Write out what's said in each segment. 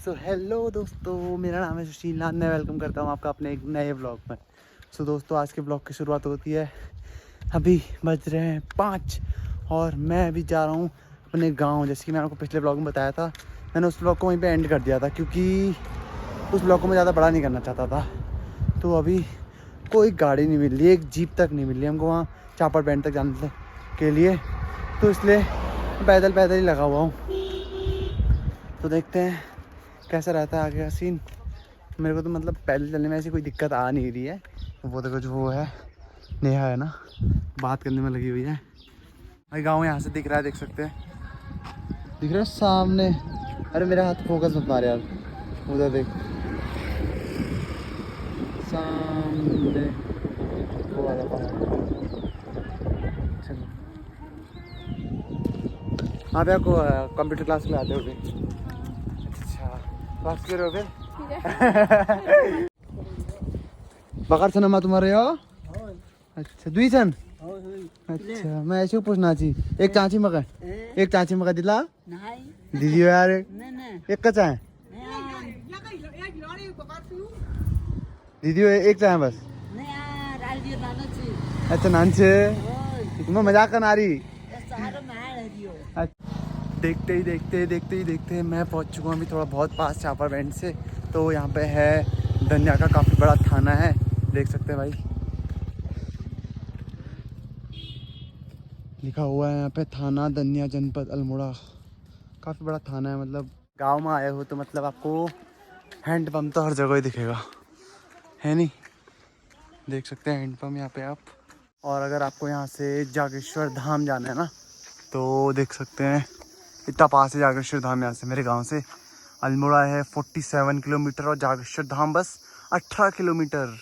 So hello दोस्तों, मेरा नाम है सुशील नाथ। मैं वेलकम करता हूँ आपका अपने एक नए व्लॉग में। सो दोस्तों, आज के व्लॉग की शुरुआत होती है। अभी बज रहे हैं 5 और मैं अभी जा रहा हूँ अपने गांव। जैसे कि मैंने आपको पिछले व्लॉग में बताया था, मैंने उस व्लॉग को वहीं पे एंड कर दिया था क्योंकि उस व्लॉग को मैं ज़्यादा बड़ा नहीं करना चाहता था। तो अभी कोई गाड़ी नहीं मिल रही, एक जीप तक नहीं मिल रही हमको वहाँ चापड़ बैंड तक जाने के लिए। तो इसलिए पैदल ही लगा हुआ हूँ। तो देखते हैं कैसा रहता है आगे का सीन। मेरे को तो मतलब पैदल चलने में ऐसी कोई दिक्कत आ नहीं रही है। वो देखो, जो वो है नेहा है ना, बात करने में लगी हुई है। भाई गांव यहाँ से दिख रहा है, देख सकते हैं, दिख रहा है सामने। अरे मेरा हाथ फोकस मत मार यार, उधर देख सामने वो वाला पहाड़। चलो आप यहाँ को कंप्यूटर क्लास में आते होगे? अच्छा, बात कर रहे हो बकर छन मा तुम्हारे हो? अच्छा दुई छन। अच्छा मैं ऐसे पूछना ची एक चाची मगा दिला दीदी यार एक का चाहे दीदी एक चाहे बस। अच्छा नानचे तुम मजाक कर नारी। देखते ही मैं पहुंच चुका हूँ अभी थोड़ा बहुत पास चापड़ बैंड से। तो यहाँ पे है धनिया का काफ़ी बड़ा थाना है, देख सकते हैं भाई, लिखा हुआ है यहाँ पे थाना धनिया जनपद अल्मोड़ा। काफ़ी बड़ा थाना है। मतलब गांव में आए हो तो मतलब आपको हैंडपम्प तो हर जगह ही दिखेगा, है नहीं? देख सकते हैं हैंडपम्प यहाँ पे आप। और अगर आपको यहाँ से जागेश्वर धाम जाना है ना, तो देख सकते हैं इतना पास है जागेश्वर धाम यहाँ से। मेरे गांव से अल्मोड़ा है 47 किलोमीटर और जागेश्वर धाम बस 18 किलोमीटर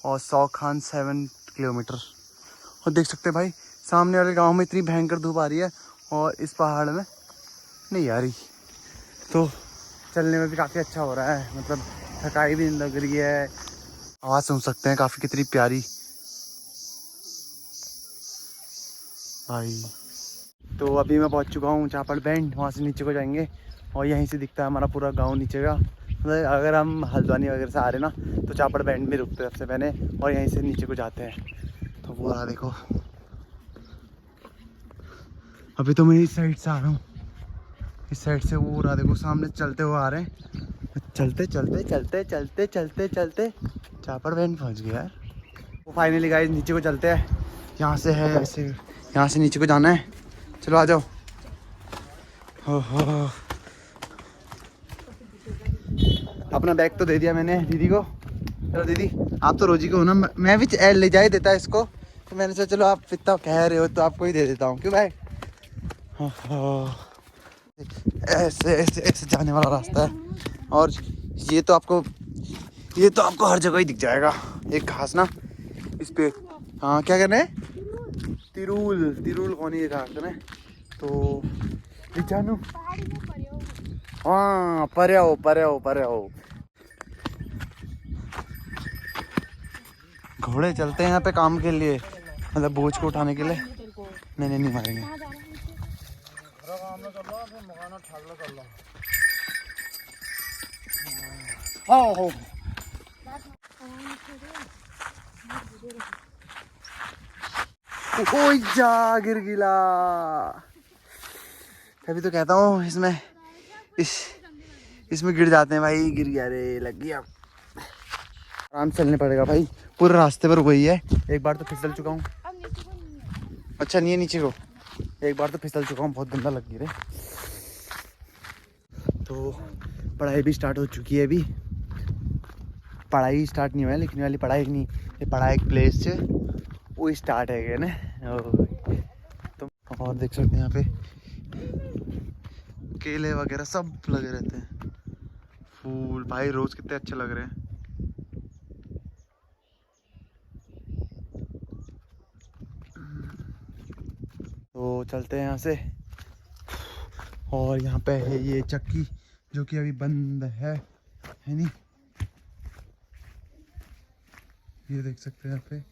और सौखान 7 किलोमीटर। और देख सकते हैं भाई सामने वाले गांव में इतनी भयंकर धूप आ रही है और इस पहाड़ में नहीं आ रही। तो चलने में भी काफ़ी अच्छा हो रहा है, मतलब थकाई भी नहीं लग रही है। आवाज़ सुन सकते हैं काफ़ी कितनी प्यारी भाई। तो अभी मैं पहुंच चुका हूँ चापड़ बैंड, वहाँ से नीचे को जाएंगे और यहीं से दिखता है हमारा पूरा गांव नीचे का। मतलब अगर हम हल्द्वानी वगैरह से आ रहे ना तो चापड़ बैंड में रुकते हैं सबसे पहले और यहीं से नीचे को जाते हैं। तो वो रहा देखो, अभी तो मैं इस साइड से आ रहा हूँ, इस साइड से वो रहा देखो सामने चलते हुए आ रहे हैं। चलते चापड़ बैंड पहुँच गया यार। वो फाइनली गाइस नीचे को चलते हैं। यहाँ से है ऐसे, यहाँ से नीचे को जाना है। चलो आ जाओ। हो अपना बैग तो दे दिया मैंने दीदी को। चलो दीदी, आप तो रोजी को हो ना, मैं भी ले जा ही देता इसको। तो मैंने सोचा चलो आप इतना कह रहे हो तो आपको ही दे देता हूँ, क्यों भाई? ऐसे ऐसे ऐसे जाने वाला रास्ता है और ये तो आपको हर जगह ही दिख जाएगा। एक घास ना इस पे, हाँ क्या कर रहे हैं? तिरुल कौन ये घास है? तो जानू हाँ परे हो। घोड़े चलते हैं यहाँ पे काम के लिए, मतलब बोझ को उठाने के लिए। नहीं मारेंगे। हो कोई जा गिर गिला। तभी तो कहता हूँ इसमें गिर जाते हैं भाई। गिर गया रे, लग गया। आराम से चलने पड़ेगा भाई, पूरे रास्ते पर वही है। एक बार तो फिसल चुका हूँ। अच्छा नहीं है नीचे को, एक बार तो फिसल चुका हूँ, बहुत गंदा लग गया रे। तो पढ़ाई भी स्टार्ट हो चुकी है। अभी पढ़ाई स्टार्ट नहीं हुआ है, लिखने वाली पढ़ाई नहीं, ये पढ़ाई एक प्लेस है वो स्टार्ट है ना। तो और देख सकते हैं यहाँ पे केले वगैरह सब लगे रहते हैं। फूल भाई रोज कितने अच्छे लग रहे हैं। तो चलते हैं यहाँ से। और यहाँ पे है ये चक्की जो कि अभी बंद है नहीं? ये देख सकते हैं यहाँ पे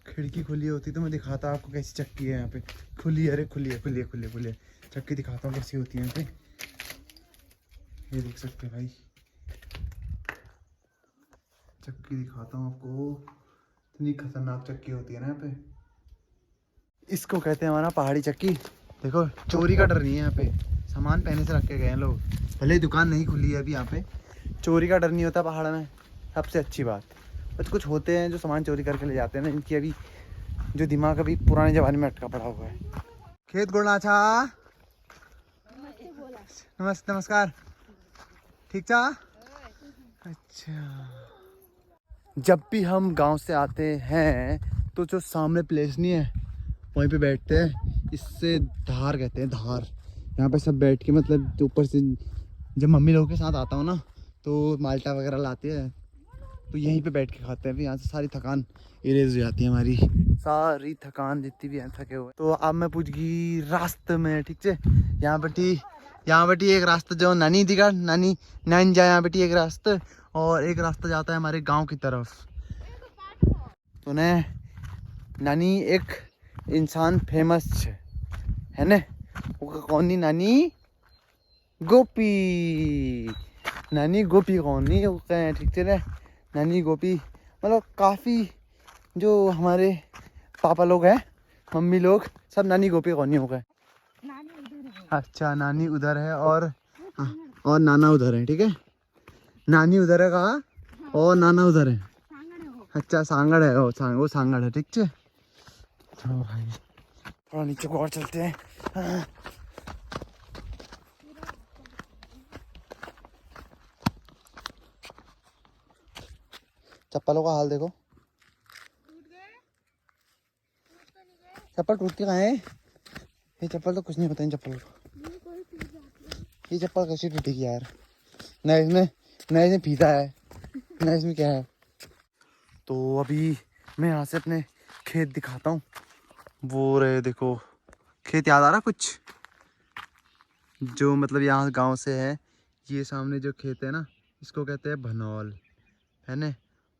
खिड़की खुली होती तो मैं दिखाता आपको कैसी चक्की है यहाँ पे। खुली है, अरे खुली है। चक्की दिखाता हूँ कैसी होती है यहाँ पे। ये देख सकते हैं भाई, चक्की दिखाता हूँ आपको, इतनी खतरनाक चक्की होती है ना यहाँ पे। इसको कहते हैं हमारा पहाड़ी चक्की। देखो चोरी का डर नहीं है यहाँ पे, सामान पहले से रख के गए हैं लोग, भले ही दुकान नहीं खुली है अभी यहाँ पे, चोरी का डर नहीं होता पहाड़ में, सबसे अच्छी बात। बस कुछ होते हैं जो सामान चोरी करके ले जाते हैं ना, इनकी अभी जो दिमाग अभी पुराने ज़माने में अटका पड़ा हुआ है। खेत गोड़ना अच्छा, नमस्ते नमस्कार, ठीक चा। अच्छा, जब भी हम गांव से आते हैं तो जो सामने प्लेस नहीं है वहीं पे बैठते हैं, इससे धार कहते हैं, धार। यहाँ पे सब बैठ के मतलब ऊपर से जब मम्मी लोगों के साथ आता हूँ ना तो माल्टा वगैरह लाते हैं तो यहीं पे बैठ के खाते हैं। फिर यहाँ से सारी थकान इरेज हो जाती है हमारी, सारी थकान जितनी भी है थके हुए। तो अब मैं पूछ गई रास्ते में, ठीक है। यहाँ बेटी एक रास्ता जो नानी दिखा, नानी नानी जा यहाँ बेटी एक रास्ता, और एक रास्ता जाता है हमारे गांव की तरफ। तो ने नानी एक इंसान फेमस है ना, वो कौन नी नानी गोपी, नानी गोपी कौन नहीं वो कहें, ठीक है। नानी गोपी मतलब काफ़ी जो हमारे पापा लोग हैं, मम्मी लोग सब नानी गोपी कौन नहीं हो गए। अच्छा, नानी उधर है और नाना उधर है, ठीक है। नानी उधर है कहा, और नाना उधर है। अच्छा सांगड़ है, वो सांगड़ है, ठीक है। चलो भाई थोड़ा नीचे को और चलते हैं। चप्पलों का हाल देखो, चप्पल टूट के कहाँ है। ये चप्पल तो कुछ नहीं होता इन चप्पल को, ये चप्पल कैसे टूटेगी यार, ना इसमें फीता है ना इसमें क्या है। तो अभी मैं यहाँ से अपने खेत दिखाता हूँ, वो रहे देखो खेत, याद आ रहा कुछ जो मतलब यहाँ गांव से है। ये सामने जो खेत है ना इसको कहते हैं भनौल, है ना।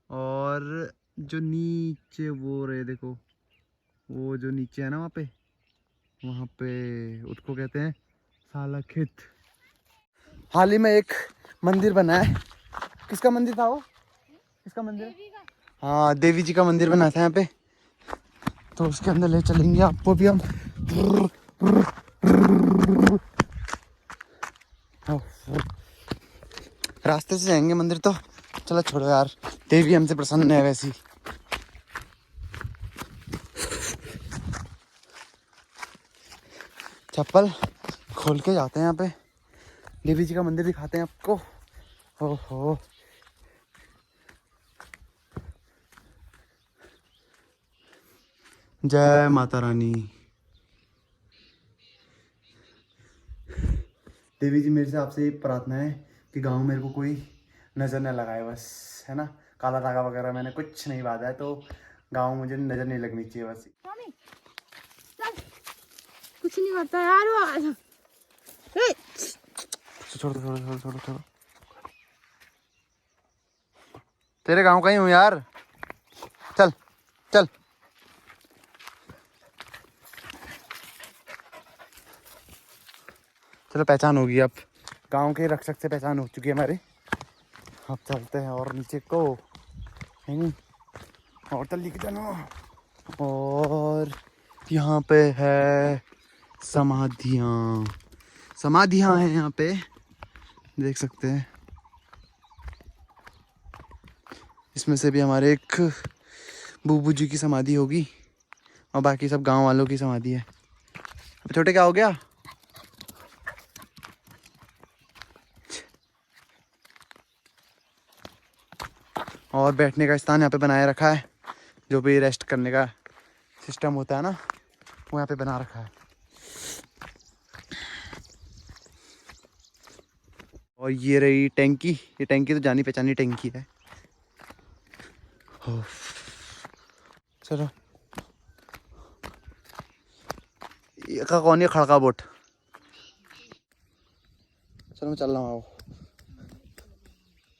और जो नीचे वो रहे देखो, वो जो नीचे है ना वहाँ पे उसको कहते हैं साला खेत। हाल ही में एक मंदिर बना है, किसका मंदिर था वो, किसका मंदिर, हाँ देवी जी का मंदिर बना था यहाँ पे, तो उसके अंदर ले चलेंगे आपको भी हम। रास्ते से जाएंगे मंदिर तो, चलो छोड़ो यार, देवी हमसे प्रसन्न है वैसी। चप्पल खोल के जाते हैं यहाँ पे, देवी जी का मंदिर दिखाते हैं आपको। ओहो जय माता रानी। देवी जी मेरे से आपसे ये प्रार्थना है कि गांव में मेरे को कोई नज़र न लगाए बस, है ना। काला धागा वगैरह मैंने कुछ नहीं बांधा है, तो गांव में मुझे नज़र नहीं लगनी चाहिए बस। कुछ नहीं करता यार वो, छोड़ो, तेरे गांव का ही हूँ यार, चल चल। चलो पहचान होगी अब, गांव के रक्षक से पहचान हो चुकी है हमारी। अब चलते हैं और नीचे को, और तो लिख जाना। और यहाँ पे है समाधियाँ हैं यहाँ पे, देख सकते हैं। इसमें से भी हमारे एक बूबू जी की समाधि होगी, और बाकी सब गांव वालों की समाधि है। अब छोटे क्या हो गया, और बैठने का स्थान यहाँ पे बनाए रखा है, जो भी रेस्ट करने का सिस्टम होता है ना वो यहाँ पे बना रखा है। और ये रही टैंकी, ये टैंकी तो जानी पहचानी टैंकी है। चलो ये का कौन है खड़का बोट, चलो मैं चल रहा हूँ,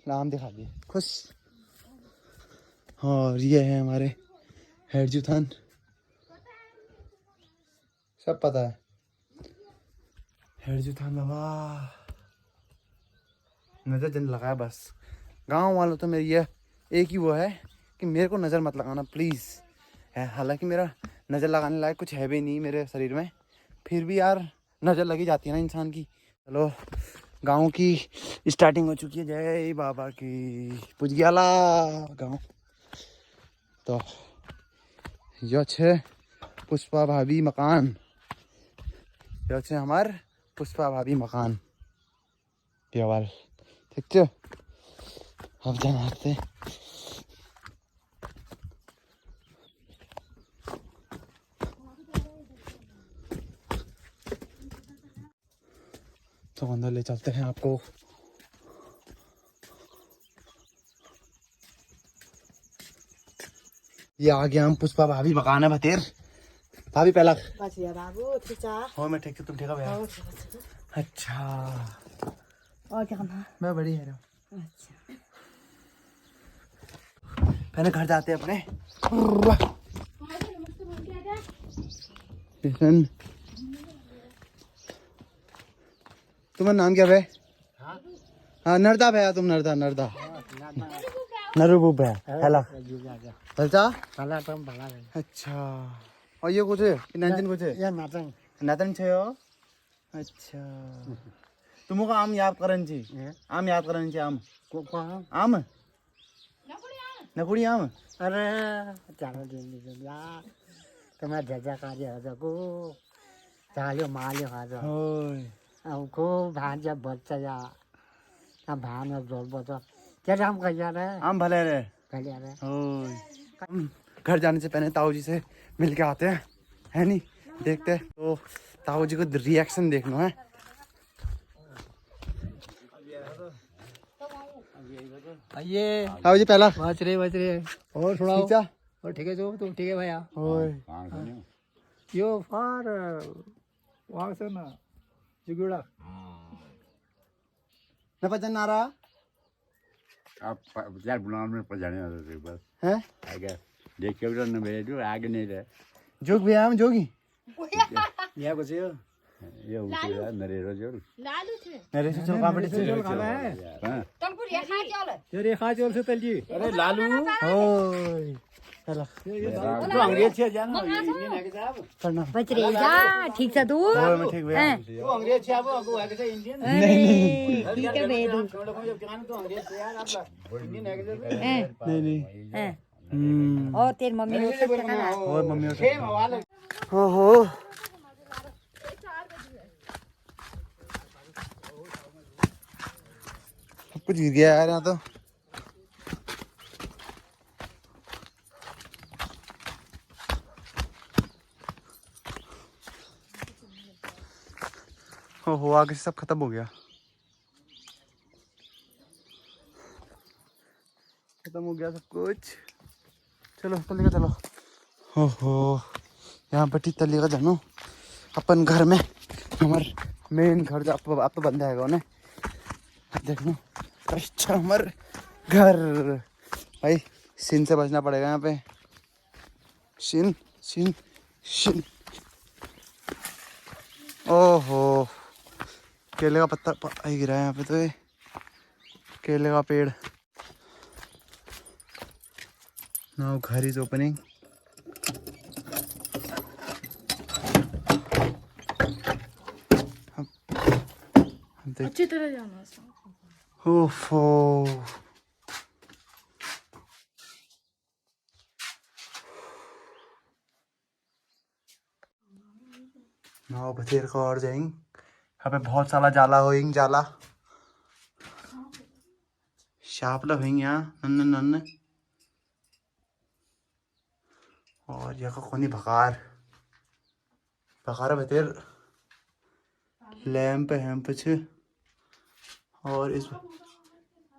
नाम दिखा दिए खुश। और ये है हमारे हेडजू थान, सब पता है हेडजू थान बाबा। नज़र जन लगाया बस। गांव वालों तो मेरी ये एक ही वो है कि मेरे को नज़र मत लगाना प्लीज़। है हालांकि मेरा नज़र लगाने लायक कुछ है भी नहीं मेरे शरीर में, फिर भी यार नज़र लगी जाती है ना इंसान की। चलो गांव की स्टार्टिंग हो चुकी है। जय बाबा की पुजगियाला गांव। तो यो छे पुष्पा भाभी मकान, यो छे हमार पुष्पा भाभी मकान केवल। ठीक है अब जाते तो अंदर ले चलते हैं आपको। ये आ गया हम पुष्पा भाभी मकान है बतेर। भाभी पहला बाबू ठीक है। हो मैं ठीक तुम ठीक है भैया। अच्छा और क्या करना? मैं बड़ी है। अच्छा पहले घर जाते हैं अपने। तुम्हारा नाम क्या है? हाँ नरदा भैया, तुम नरदा नरदा नरूबू भैया। हेलो चलचा। अच्छा और ये कुछ है नाचन कुछ है या नाचन नाचन छे हो। अच्छा तुमको आम याद करन छी, आम याद करन छी। आम को आम नकुड़ी आम। अरे चालो दिन यार तुम्हें जजा कार्य हजको चालो माल्यो हज होय अब को भांजा बच्चा या अब भान जोर बच्चा क्या नाम कहिया रे आम भले रे। कहिया रे होय हम घर जाने से पहले ताऊ जी से मिल के आते हैं, है नहीं? देखते हैं तो ताऊ जी को रिएक्शन देखना है। ये ताऊ जी पहला बच रहे और सुनाओ। खींचा। और ठीक है जो तुम ठीक है भैया होय यो फार वहां से ना जुगुड़ा न पहचान आ रहा आप यार बुलाने में पजाने वाले थे बस है। आगे देख के उधर न भेजो आगे नहीं रहे जोग भी हम जोगी या कुछ ये उसे नरेरो जोर लालू थे। मेरे से चल कंपटीशन खाना है हाँ तलपुर ये खा चल। जो रेखा जोर से तल जी अरे लालू होय चलो तो अंग्रेज छे जानो इंडियन है के साहब करना बच रही जा ठीक से तू। होय मैं ठीक भैया। तो अंग्रेज छे अब को है के इंडियन नहीं ठीक है बेदू। छोड़ो को जान तो अंग्रेज छे यार आप इंडियन है के नहीं नहीं और तेरी मम्मी ने सब खाना है। और मम्मी सेम हवाले हो हो कुछ गिर गया यार यहाँ तो। हो आगे से सब खत्म हो गया, खत्म हो गया सब कुछ। चलो तली का चलो। हो यहाँ पर तली का जानो अपन घर में हमार मेन घर जो आप तो बंद है उन्हें देख लो। अच्छा हमार घर भाई सीन से बचना पड़ेगा यहाँ पे। सीन सीन सीन ओहो केले का पत्ता आई गिरा है यहाँ पे। तो ये केले का पेड़। नाउ घर इज ओपनिंग। अच्छी तरह जाना। ओफो नाउ बतेर को और जाएंगे। यहाँ पे बहुत सारा जाला होएंगे जाला शापला होएंगे यहाँ नन्ने नन्ने। और यहाँ का कोनी भकार भकार बतेर लैंप हैम्प छे। और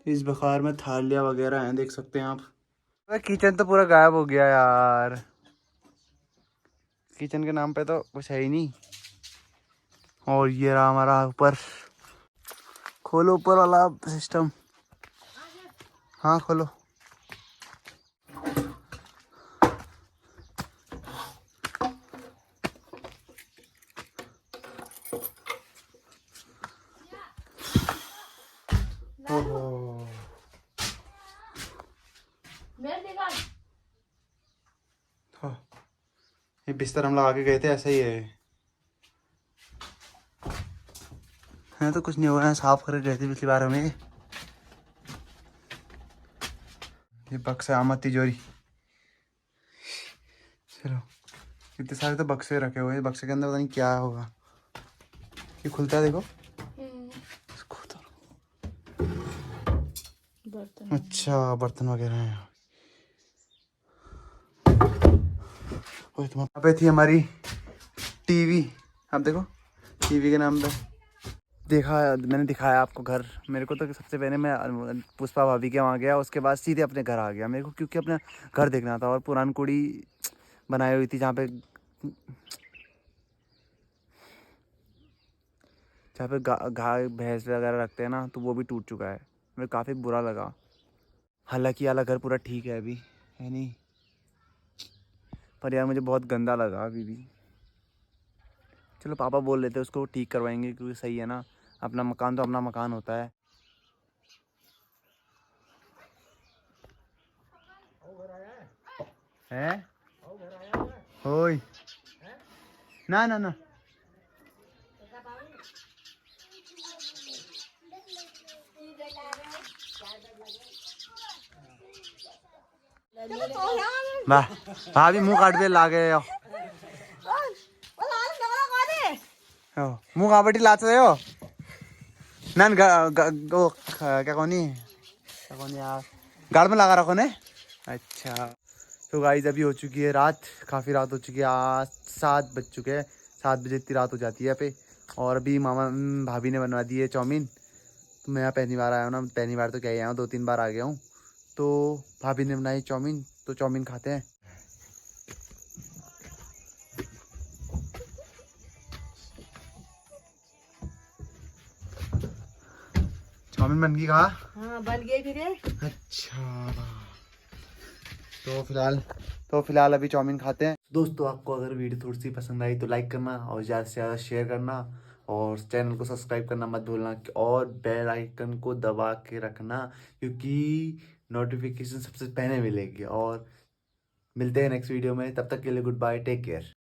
इस बखार में थालियाँ वगैरह हैं देख सकते हैं आप। किचन तो पूरा गायब हो गया यार, किचन के नाम पे तो कुछ है ही नहीं। और ये रहा हमारा ऊपर। खोलो ऊपर वाला सिस्टम। हाँ खोलो। ओहो। हाँ, ये बिस्तर हम लगा के गए थे, ऐसा ही है तो कुछ नहीं हुआ है, साफ करके गए थे पिछली बार हमें। ये बक्सा आमद तिजोरी। चलो, इतने सारे तो बक्से रखे हुए हैं, बक्से के अंदर पता नहीं क्या होगा। ये खुलता है, देखो। इसको उतारो। बर्तन। अच्छा, बर्तन वगैरह हैं। यहाँ पे थी हमारी टीवी। आप देखो, टीवी के नाम पे मैंने दिखाया आपको घर। मेरे को तो सबसे पहले मैं पुष्पा भाभी के वहाँ गया, उसके बाद सीधे अपने घर आ गया मेरे को, क्योंकि अपना घर देखना था। और पुरानी कुड़ी बनाई हुई थी जहाँ पे गाय भैंस वगैरह रखते हैं ना, तो वो भी टूट चुका है। मेरे काफ़ी बुरा लगा। हालांकि वाला घर पूरा ठीक है अभी, है नहीं, पर यार मुझे बहुत गंदा लगा अभी भी। चलो पापा बोल लेते उसको ठीक करवाएंगे, क्योंकि सही है ना, अपना मकान तो अपना मकान होता है। हैं? होय ना ना ना। वाह, भाभी मुंह काट दे ला गए हो। मुंह कहाँ बटी लाच रहे हो नन वो क्या कौनी यार, गाड़ में लगा रखो ने। अच्छा, तो गाइस अभी हो चुकी है रात, काफ़ी रात हो चुकी है। आज 7 बज चुके हैं, 7 बजे इतनी रात हो जाती है यहाँ पे। और अभी मामा भाभी ने बनवा दी है चाउमीन। तो मैं यहाँ पहली बार आया हूँ ना, पहली बार तो क्या ही आया हूँ, 2-3 बार आ गया हूँ। तो भाभी ने बनाई चाउमीन, तो चाउमीन खाते हैं। चाउमीन बन गई कहा? हाँ बन गई फिर। अच्छा, तो फिलहाल अभी चाउमीन खाते हैं। दोस्तों, आपको अगर वीडियो थोड़ी सी पसंद आई तो लाइक करना और ज़्यादा से ज़्यादा शेयर करना, और चैनल को सब्सक्राइब करना मत भूलना, और बेल आइकन को दबा के रखना, क्योंकि नोटिफिकेशन सबसे पहले मिलेगी। और मिलते हैं नेक्स्ट वीडियो में, तब तक के लिए गुड बाय, टेक केयर।